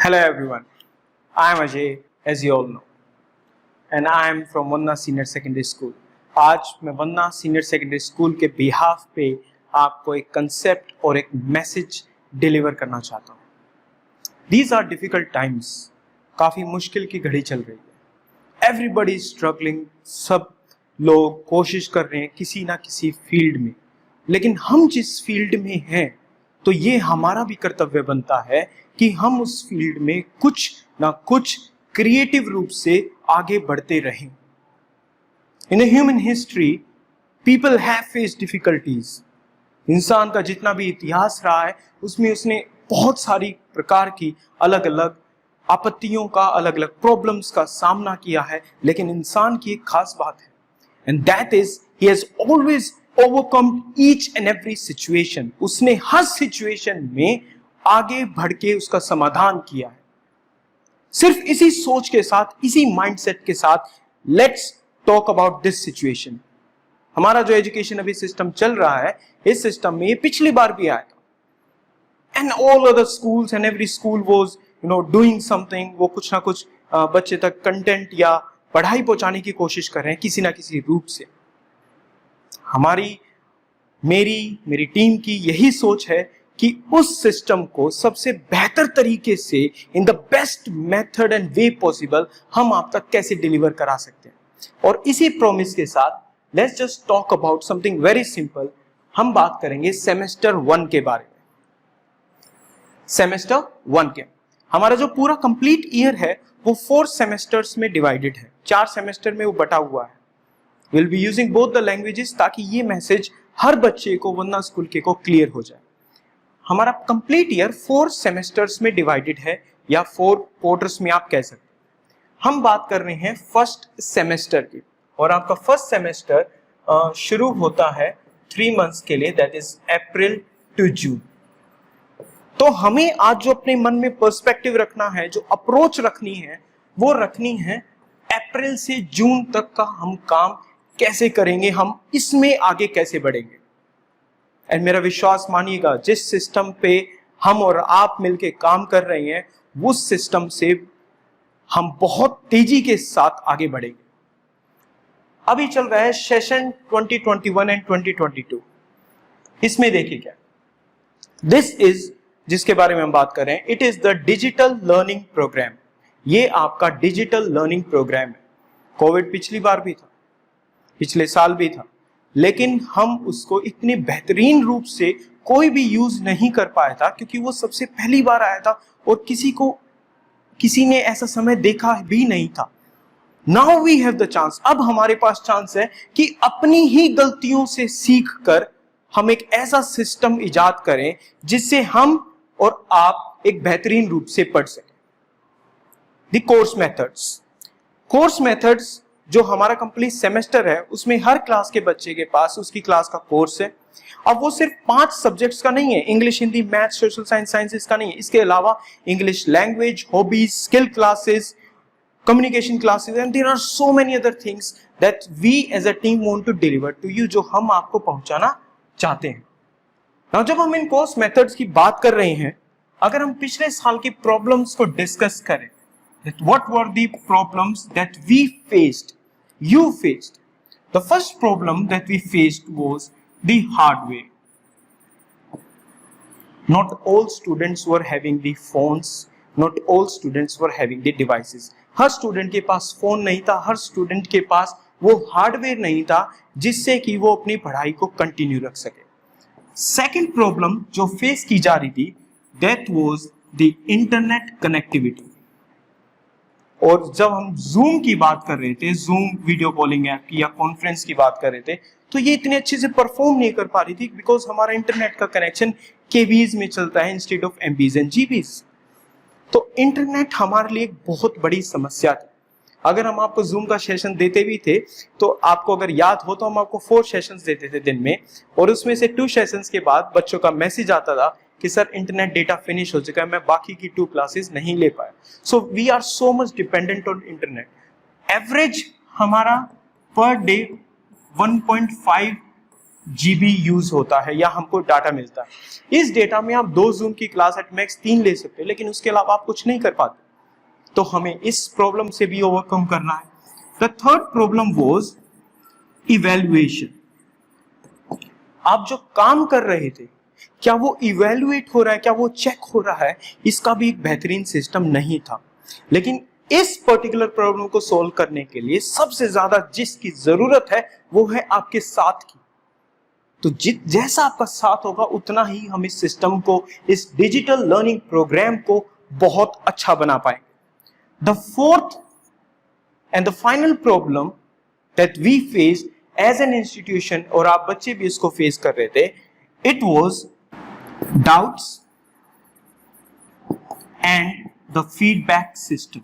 Hello everyone, I am Ajay as you all know and I am from Vandana senior secondary school. आज मैं वंदना senior secondary school के behalf पे आपको एक concept और एक मैसेज डिलीवर करना चाहता हूँ। These are difficult times, काफ़ी मुश्किल की घड़ी चल रही है। Everybody is struggling, सब लोग कोशिश कर रहे हैं किसी ना किसी फील्ड में, लेकिन हम जिस फील्ड में हैं तो ये हमारा भी कर्तव्य बनता है कि हम उस फील्ड में कुछ ना कुछ क्रिएटिव रूप से आगे बढ़ते रहें। In human history people have faced difficulties. इंसान का जितना भी इतिहास रहा है उसमें उसने बहुत सारी प्रकार की अलग अलग आपत्तियों का, अलग अलग प्रॉब्लम्स का सामना किया है, लेकिन इंसान की एक खास बात है, and that is he has always overcome each and every situation. उसने हर सिचुएशन में आगे बढ़ के उसका समाधान किया है। सिर्फ इसी सोच के साथ, इसी माइंडसेट के साथ, let's talk about this situation. हमारा जो एजुकेशन अभी सिस्टम चल रहा है, इस सिस्टम में ये पिछली बार भी आया था, and all other schools and every school was doing something. वो कुछ ना कुछ बच्चे तक कंटेंट या पढ़ाई पहुंचाने की कोशिश कर रहे हैं किसी ना किसी रूप से। मेरी टीम की यही सोच है कि उस सिस्टम को सबसे बेहतर तरीके से, in the best method and way possible, हम आप तक कैसे डिलीवर करा सकते हैं। और इसी प्रॉमिस के साथ let's just talk about something very simple. हम बात करेंगे सेमेस्टर 1 के बारे में। सेमेस्टर 1 के हमारा जो पूरा कंप्लीट ईयर है वो 4 सेमेस्टर्स में डिवाइडेड है, 4 सेमेस्टर में वो बटा हुआ है। Will be using both the languages ताकि ये मैसेज हर बच्चे को वंदना स्कूल के को क्लियर हो जाए। हमारा कंप्लीट ईयर 4 सेमेस्टर्स में डिवाइडेड है, या 4 क्वार्टर्स में आप कह सकते हैं। हम बात कर रहे हैं फर्स्ट सेमेस्टर की, और आपका फर्स्ट सेमेस्टर शुरू होता है 3 मंथ्स के लिए, that is April to June. तो हमें आज जो अपने मन में पर्सपेक्टिव रखना है, जो अप्रोच रखनी है, वो रखनी है अप्रैल से जून तक का हम काम कैसे करेंगे, हम इसमें आगे कैसे बढ़ेंगे। एंड मेरा विश्वास मानिएगा, जिस सिस्टम पे हम और आप मिलके काम कर रहे हैं, उस सिस्टम से हम बहुत तेजी के साथ आगे बढ़ेंगे। अभी चल रहा है सेशन 2021 एंड 2022। इसमें देखिए क्या, दिस इज, जिसके बारे में हम बात कर रहे हैं, it is the digital learning program. ये आपका डिजिटल लर्निंग प्रोग्राम है। कोविड पिछली बार भी था, पिछले साल भी था, लेकिन हम उसको इतने बेहतरीन रूप से कोई भी यूज नहीं कर पाया था, क्योंकि वो सबसे पहली बार आया था और किसी ने ऐसा समय देखा भी नहीं था। Now we have the chance, अब हमारे पास चांस है कि अपनी ही गलतियों से सीख कर हम एक ऐसा सिस्टम इजाद करें जिससे हम और आप एक बेहतरीन रूप से पढ़ सकें। द कोर्स मेथड्स जो हमारा कंप्लीट सेमेस्टर है, उसमें हर क्लास के बच्चे के पास उसकी क्लास का कोर्स है। अब वो सिर्फ 5 सब्जेक्ट्स का नहीं है, English, Hindi, math, social science, sciences का नहीं है। इसके अलावा English language, hobbies, skill classes, communication classes, and there are so many other things that we as a team want to deliver to you, जो हम आपको पहुंचाना चाहते हैं। नाउ जब हम इन कोर्स मेथड्स की बात कर रहे हैं, अगर हम पिछले साल की प्रॉब्लम्स को डिस्कस करें, that what were the problems that we faced, you faced? The first problem that we faced was the hardware. Not all students were having the phones, not all students were having the devices. Her student के पास phone नहीं था, हर student के पास वो hardware नहीं था जिससे कि वो अपनी पढ़ाई को कंटिन्यू रख सके। सेकेंड प्रॉब्लम जो फेस की जा रही थी, that was the internet connectivity. और जब हम जूम की बात कर रहे थे, जूम वीडियो कॉलिंग ऐप की या कॉन्फ्रेंस की बात कर रहे थे, तो ये इतने अच्छे से परफॉर्म नहीं कर पा रही थी, बिकॉज हमारा इंटरनेट का कनेक्शन केबीज में चलता है इंस्टेड ऑफ एमबीज एंड जीबीज। तो इंटरनेट हमारे लिए एक बहुत बड़ी समस्या थी। अगर हम आपको जूम का सेशन देते भी थे, तो आपको अगर याद हो तो हम आपको 4 सेशंस देते थे दिन में, और उसमें से 2 सेशंस के बाद बच्चों का मैसेज आता था कि सर इंटरनेट डेटा फिनिश हो चुका है, मैं बाकी की 2 क्लासेस नहीं ले पाया। So we are so much dependent on internet. Average हमारा पर डे 1.5 GB यूज होता है या हमको डाटा मिलता है। इस डेटा में आप 2 जूम की क्लास एट मैक्स 3 ले सकते हैं, लेकिन उसके अलावा आप कुछ नहीं कर पाते। तो हमें इस प्रॉब्लम से भी ओवरकम करना है। The third problem was evaluation. आप जो काम कर रहे थे, क्या वो इवैल्यूएट हो रहा है, क्या वो चेक हो रहा है, इसका भी एक बेहतरीन सिस्टम नहीं था। लेकिन इस पर्टिकुलर प्रॉब्लम को सोल्व करने के लिए सबसे ज्यादा जिसकी जरूरत है वो है आपके साथ की। तो जैसा आपका साथ होगा उतना ही हम इस सिस्टम को, इस डिजिटल लर्निंग प्रोग्राम को बहुत अच्छा बना पाएंगे। The fourth and the final problem that we face as an institution, और आप बच्चे भी इसको फेस कर रहे थे, it was doubts and the feedback system.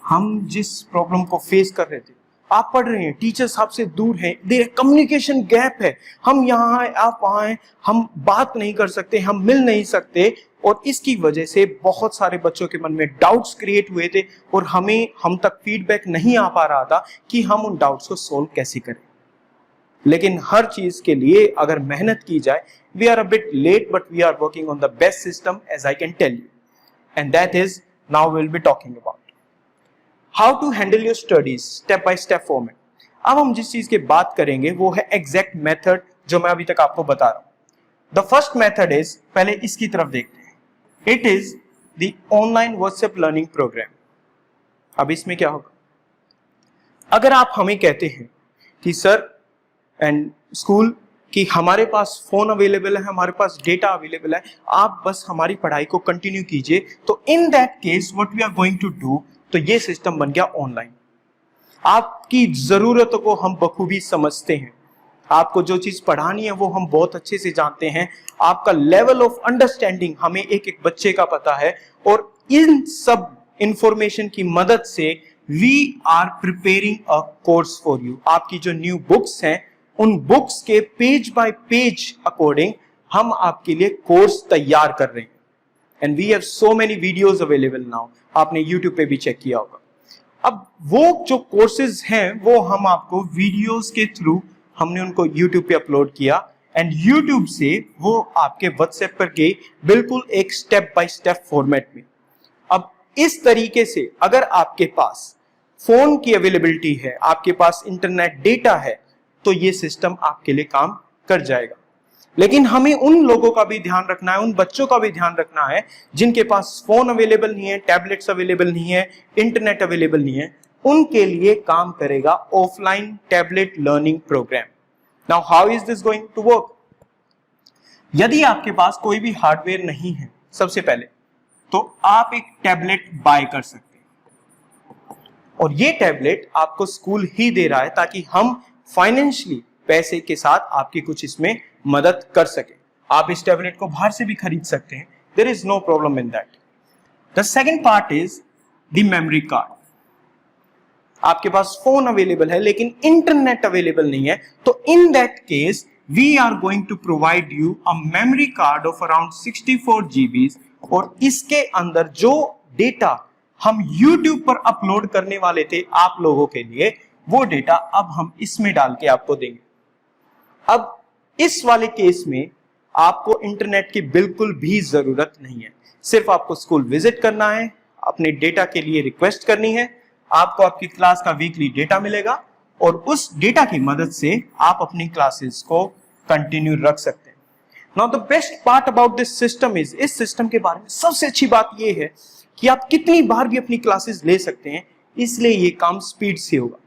हम जिस प्रॉब्लम को फेस कर रहे थे, आप पढ़ रहे हैं, टीचर्स आपसे दूर हैं, देयर कम्युनिकेशन गैप है, हम यहाँ हैं आप वहाँ हैं, हम बात नहीं कर सकते, हम मिल नहीं सकते, और इसकी वजह से बहुत सारे बच्चों के मन में डाउट्स क्रिएट हुए थे और हम तक फीडबैक नहीं आ पा रहा था कि हम उन डाउट्स को सोल्व कैसे करें। लेकिन हर चीज के लिए अगर मेहनत की जाए, we are a bit late but we are working on the best system as I can tell you, and that is now we will be talking about how to handle your studies step by step format. अब हम जिस चीज की बात करेंगे वो है exact method जो मैं अभी तक आपको बता रहा हूं। द फर्स्ट मेथड इज, पहले इसकी तरफ देखते हैं, it is the online WhatsApp learning program. अब इसमें क्या होगा, अगर आप हमें कहते हैं कि सर एंड स्कूल कि हमारे पास फोन अवेलेबल है, हमारे पास डेटा अवेलेबल है, आप बस हमारी पढ़ाई को कंटिन्यू कीजिए, तो in that case what we are going to do, तो ये सिस्टम बन गया ऑनलाइन। आपकी जरूरतों को हम बखूबी समझते हैं, आपको जो चीज पढ़ानी है वो हम बहुत अच्छे से जानते हैं, आपका लेवल ऑफ अंडरस्टैंडिंग हमें एक एक बच्चे का पता है, और इन सब इंफॉर्मेशन की मदद से we are preparing a course for you. आपकी जो न्यू बुक्स हैं, उन बुक्स के पेज बाय पेज अकॉर्डिंग हम आपके लिए कोर्स तैयार कर रहे हैं, and we have so many videos available now. आपने YouTube पे भी चेक किया होगा। अब वो जो कोर्सेज हैं वो हम आपको वीडियोस के थ्रू हमने उनको YouTube पे अपलोड किया, एंड YouTube से वो आपके WhatsApp पर गए, बिल्कुल एक स्टेप बाय स्टेप फॉर्मेट में। अब इस तरीके से अगर आपके पास फोन की अवेलेबिलिटी है, आपके पास इंटरनेट डेटा है, तो ये सिस्टम आपके लिए काम कर जाएगा। लेकिन हमें उन लोगों का भी ध्यान रखना है, उन बच्चों का भी ध्यान रखना है जिनके पास फोन अवेलेबल नहीं है, टैबलेट्स अवेलेबल नहीं है, इंटरनेट अवेलेबल नहीं है, उनके लिए काम करेगा offline tablet learning program. Now how is this going to work? यदि आपके पास कोई भी हार्डवेयर नहीं है, सबसे पहले तो आप एक टैबलेट बाय कर सकते हैं, और ये टैबलेट आपको स्कूल ही दे रहा है ताकि हम फाइनेंशियली पैसे के साथ आपकी कुछ इसमें मदद कर सके। आप इस टैबलेट को बाहर से भी खरीद सकते हैं, there is no problem in that. The second part is the memory card. आपके पास फोन अवेलेबल है लेकिन इंटरनेट अवेलेबल नहीं है, तो in that case we are going to provide you a memory card of around 64 GB, और इसके अंदर जो डेटा हम YouTube पर अपलोड करने वाले थे आप लोगों के लिए, वो डेटा अब हम इसमें डाल के आपको देंगे। अब इस वाले केस में आपको इंटरनेट की बिल्कुल भी जरूरत नहीं है, सिर्फ आपको स्कूल विजिट करना है, अपने डेटा के लिए रिक्वेस्ट करनी है, आपको आपकी क्लास का वीकली डेटा मिलेगा, और उस डेटा की मदद से आप अपनी क्लासेस को कंटिन्यू रख सकते हैं। Now the best part about this system is, इस सिस्टम के बारे में सबसे अच्छी बात यह है कि आप कितनी बार भी अपनी क्लासेस ले सकते हैं, इसलिए ये काम स्पीड से होगा।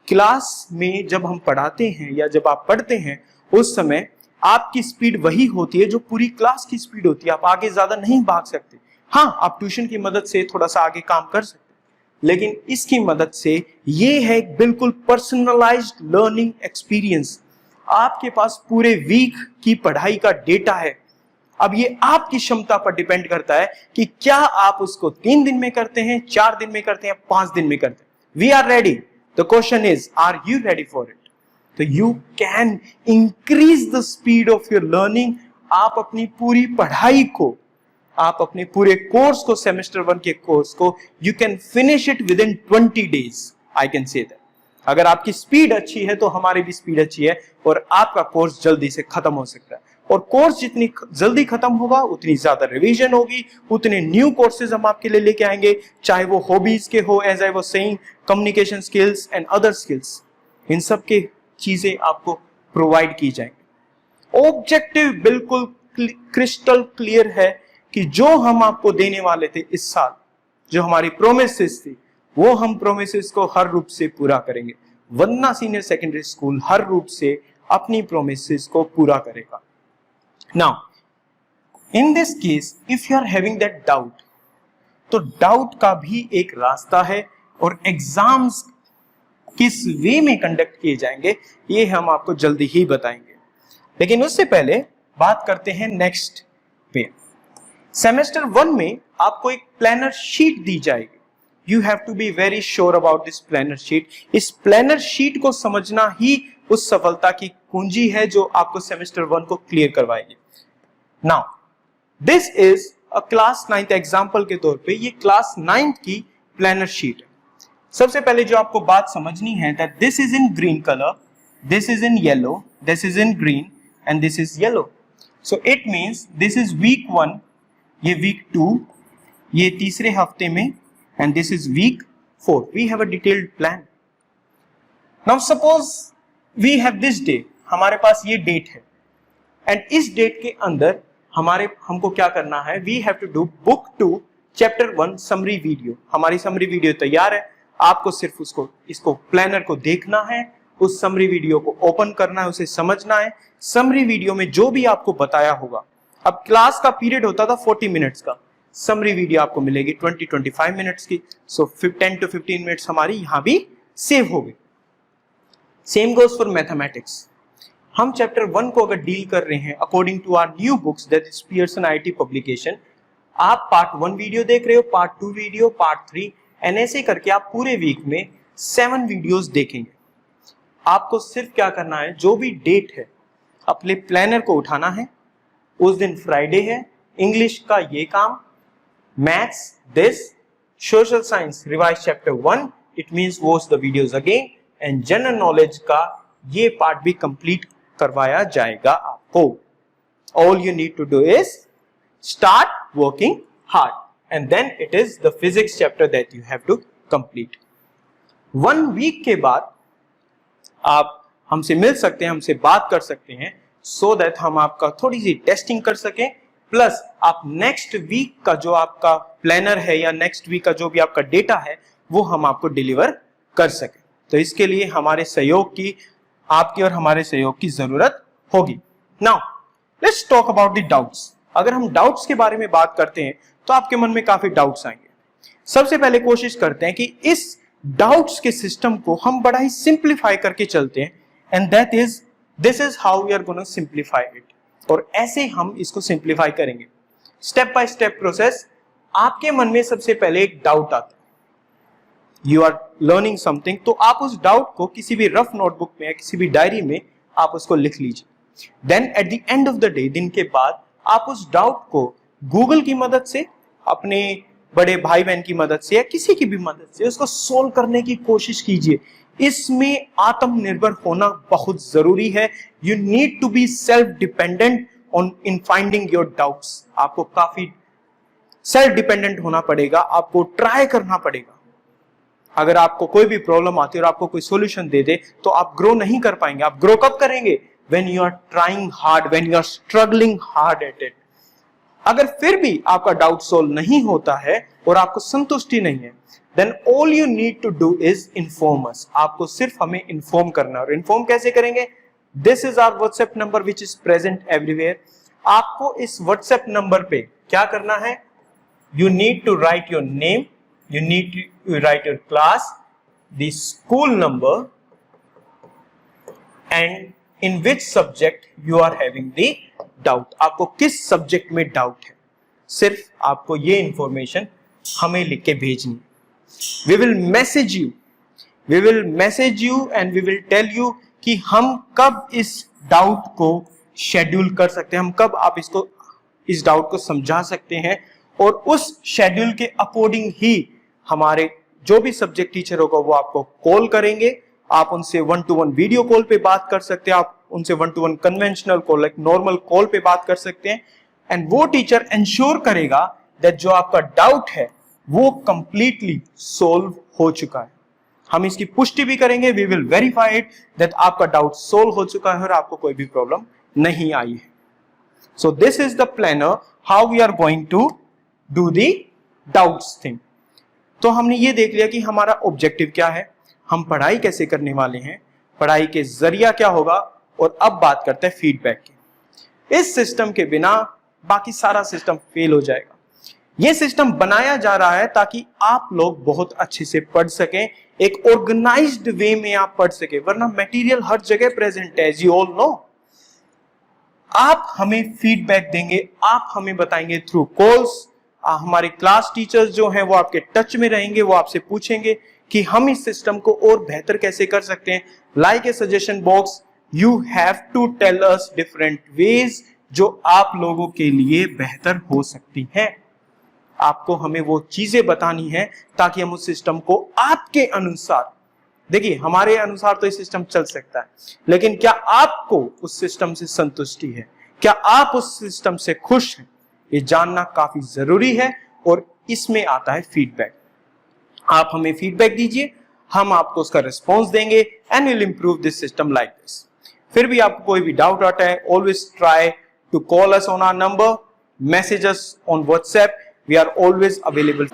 क्लास में जब हम पढ़ाते हैं या जब आप पढ़ते हैं, उस समय आपकी स्पीड वही होती है जो पूरी क्लास की स्पीड होती है, आप आगे ज्यादा नहीं भाग सकते। हाँ, आप ट्यूशन की मदद से थोड़ा सा आगे काम कर सकते हैं, लेकिन इसकी मदद से ये है बिल्कुल पर्सनलाइज्ड लर्निंग एक्सपीरियंस। आपके पास पूरे वीक की पढ़ाई का डेटा है। अब ये आपकी क्षमता पर डिपेंड करता है कि क्या आप उसको 3 दिन में करते हैं, 4 दिन में करते हैं, 5 दिन में करते हैं। We are ready. The question is, are you ready for it? तो you can increase the speed of your learning. आप अपनी पूरी पढ़ाई को, आप अपने पूरे कोर्स को, सेमेस्टर 1 के कोर्स को, you can finish it with in 20 days, I can say that. अगर आपकी स्पीड अच्छी है तो हमारी भी स्पीड अच्छी है और आपका कोर्स जल्दी से खत्म हो सकता है। और कोर्स जितनी जल्दी खत्म होगा उतनी ज्यादा रिवीजन होगी, उतने न्यू कोर्सेज हम आपके लिए लेके आएंगे, चाहे वो हॉबीज के हो, as I was saying, communication skills and other skills, इन सब के चीजें आपको प्रोवाइड की जाएंगी। ऑब्जेक्टिव बिल्कुल क्रिस्टल क्लियर है कि जो हम आपको देने वाले थे इस साल, जो हमारी प्रोमिसेस थी, वो हम प्रोमिसेस को हर रूप से पूरा करेंगे। वंदना सीनियर सेकेंडरी स्कूल हर रूप से अपनी प्रोमिसेस को पूरा करेगा। Now in this case if you are having that doubt, तो डाउट का भी एक रास्ता है और एग्जाम्स किस वे में कंडक्ट किए जाएंगे ये हम आपको जल्दी ही बताएंगे। लेकिन उससे पहले बात करते हैं नेक्स्ट पे। सेमेस्टर 1 में आपको एक प्लानर शीट दी जाएगी। You have to be very sure about this planner sheet. इस प्लानर शीट को समझना ही उस सफलता की कुंजी है जो आपको सेमेस्टर 1 को क्लियर करवाएगी। Now this is a class 9th example के तौर पे ये क्लास 9th की प्लानर शीट है। सबसे पहले जो आपको बात समझनी है that this is in green colour, this is in yellow, this is in green and this is yellow. So it means this is weak 1, ये वीक 2, ये तीसरे हफ्ते में, and this is week 4. We have a detailed plan. Now suppose we have this day, हमारे पास ये date है and इस date के अंदर हमको क्या करना है, we have to do book 2 chapter 1 summary video। हमारी summary video तैयार है, आपको सिर्फ इसको प्लानर को देखना है, उस summary video को ओपन करना है, उसे समझना है। summary video में जो भी आपको बताया होगा, अब क्लास का पीरियड होता था 40 मिनट्स का, समरी वीडियो आपको मिलेगी 20-25 मिनट्स की। सो 10 to 15 मिनट्स हमारी यहां भी सेव हो गई। Same goes for mathematics. हम चैप्टर 1 को अगर डील कर रहे हैं according to our new books that is Pearson IT publication, आप पार्ट 1 वीडियो देख रहे हो, पार्ट 2 वीडियो, पार्ट 3 एंड ऐसे करके आप पूरे वीक में 7 वीडियोस देखेंगे। आपको सिर्फ क्या करना है, जो भी डेट है अपने प्लानर को उठाना है, उस दिन फ्राइडे है, इंग्लिश का ये काम, maths this, social science revise chapter 1, it means watch the videos again, and general knowledge का ये पार्ट भी कंप्लीट करवाया जाएगा आपको। All you need to do is start working hard and then it is the physics chapter that you have to complete. 1 week के बाद आप हमसे मिल सकते हैं, हमसे बात कर सकते हैं, सो दैट हम आपका थोड़ी सी टेस्टिंग कर सकें, प्लस आप नेक्स्ट वीक का जो आपका प्लानर है या नेक्स्ट वीक का जो भी आपका डेटा है वो हम आपको डिलीवर कर सके। तो इसके लिए हमारे सहयोग की, आपकी और हमारे सहयोग की जरूरत होगी। Now let's talk about the doubts. अगर हम डाउट्स के बारे में बात करते हैं तो आपके मन में काफी डाउट्स आएंगे। सबसे पहले कोशिश करते हैं कि इस डाउट्स के सिस्टम को हम बड़ा ही सिंप्लीफाई करके चलते हैं, and that is this is how we are gonna simplify it. और ऐसे हम इसको सिंप्लीफाई करेंगे स्टेप बाय स्टेप प्रोसेस। आपके मन में सबसे पहले एक डाउट आता है, यू आर लर्निंग समथिंग, तो आप उस डाउट को किसी भी रफ नोटबुक में या किसी भी डायरी में आप उसको लिख लीजिए। Then at the end of the day, दिन के बाद आप उस डाउट को गूगल की मदद से, अपने बड़े भाई बहन की मदद से या किसी की भी मदद से उसको सोल्व करने की कोशिश कीजिए। इसमें आत्मनिर्भर होना बहुत जरूरी है। You need to be self dependent on in finding your doubts. आपको काफी सेल्फ डिपेंडेंट होना पड़ेगा, आपको ट्राई करना पड़ेगा। अगर आपको कोई भी प्रॉब्लम आती है और आपको कोई सॉल्यूशन दे दे तो आप ग्रो नहीं कर पाएंगे। आप ग्रो कब करेंगे? When you are trying hard, when you are struggling hard at it. अगर फिर भी आपका डाउट सोल्व नहीं होता है और आपको संतुष्टि नहीं है, then all you need to do is inform us। आपको सिर्फ हमें इन्फॉर्म करना है। और इन्फॉर्म कैसे करेंगे? This is our WhatsApp number which is present everywhere। आपको इस WhatsApp नंबर पे क्या करना है? You need to write your name, you need to write your class, the school number, and in which subject you are having the doubt। आपको किस subject में doubt है, सिर्फ आपको ये इंफॉर्मेशन हमें लिख के भेजनी। We will message you and we will tell you कि हम कब इस डाउट को शेड्यूल कर सकते हैं, हम कब आप इस डाउट को समझा सकते हैं, और उस शेड्यूल के अकॉर्डिंग ही हमारे जो भी सब्जेक्ट टीचर होगा वो आपको कॉल करेंगे, आप उनसे 1-to-1 वीडियो कॉल पे बात कर सकते हैं, आप उनसे 1-to-1 conventional call like normal call पे बात कर सकते हैं। एंड वो टीचर इंश्योर करेगा दैट जो आपका डाउट है वो कंप्लीटली सोल्व हो चुका है। हम इसकी पुष्टि भी करेंगे, we will verify it that आपका डाउट सोल्व हो चुका है और आपको कोई भी प्रॉब्लम नहीं आई है। So this is the planner how we are going to do the doubts thing. तो हमने ये देख लिया कि हमारा ऑब्जेक्टिव क्या है, हम पढ़ाई कैसे करने वाले हैं, पढ़ाई के जरिया क्या होगा, और अब बात करते हैं फीडबैक की। इस सिस्टम के बिना बाकी सारा सिस्टम फेल हो जाएगा। यह सिस्टम बनाया जा रहा है ताकि आप लोग बहुत अच्छे से पढ़ सकें, एक ऑर्गेनाइज्ड वे में आप पढ़ सके, वरना मटेरियल हर जगह प्रेजेंट है, एज यू ऑल नो। आप हमें फीडबैक देंगे, आप हमें बताएंगे थ्रू कॉल्स। हमारे क्लास टीचर्स जो हैं वो आपके टच में रहेंगे, वो आपसे पूछेंगे कि हम इस सिस्टम को और बेहतर कैसे कर सकते हैं। Like a suggestion box, you have to tell us different ways जो आप लोगों के लिए बेहतर हो सकती हैं। आपको हमें वो चीजें बतानी है ताकि हम उस सिस्टम को आपके अनुसार, देखिए हमारे अनुसार तो ये सिस्टम चल सकता है, लेकिन क्या आपको उस सिस्टम से संतुष्टि है, क्या आप उस सिस्टम से खुश हैं, ये जानना काफी जरूरी है। और इसमें आता है फीडबैक। आप हमें फीडबैक दीजिए, हम आपको उसका रिस्पॉन्स देंगे and will improve this system like this. फिर भी आपको कोई भी डाउट आता है, always try to call us on our number, message us on WhatsApp, we are always available.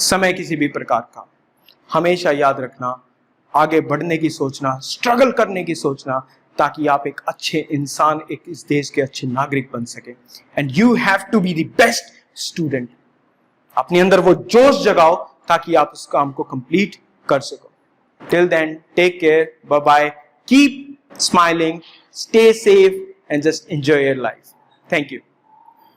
समय किसी भी प्रकार का, हमेशा याद रखना, आगे बढ़ने की सोचना, स्ट्रगल करने की सोचना, ताकि आप एक अच्छे इंसान, एक इस देश के अच्छे नागरिक बन सके। And you have to be the best student. अपने अंदर वो जोश जगाओ ताकि आप उस काम को कंप्लीट कर सको। Till then, take care, bye bye, keep smiling, stay safe and just enjoy your life. Thank you.